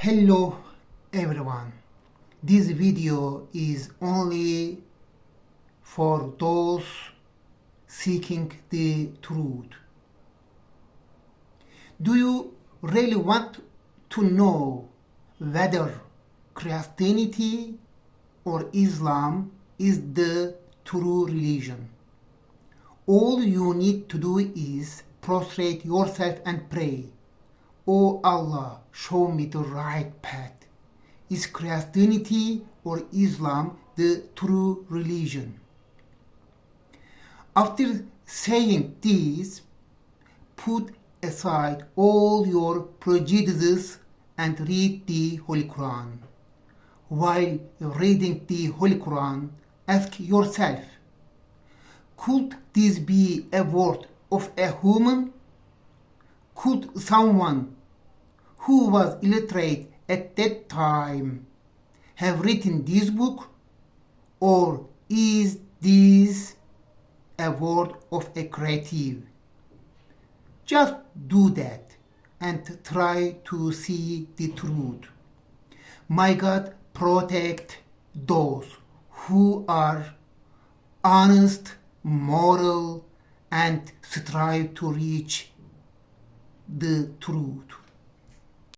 Hello everyone. This video is only for those seeking the truth. Do you really want to know whether Christianity or Islam is the true religion? All you need to do is prostrate yourself and pray. Oh Allah, show me the right path. Is Christianity or Islam the true religion? After saying this, put aside all your prejudices and read the Holy Quran. While reading the Holy Quran, ask yourself, could this be a word of a human? Could someone who was illiterate at that time have written this book? Or is this a word of a creative? Just do that and try to see the truth. May God protect those who are honest, moral, and strive to reach the truth.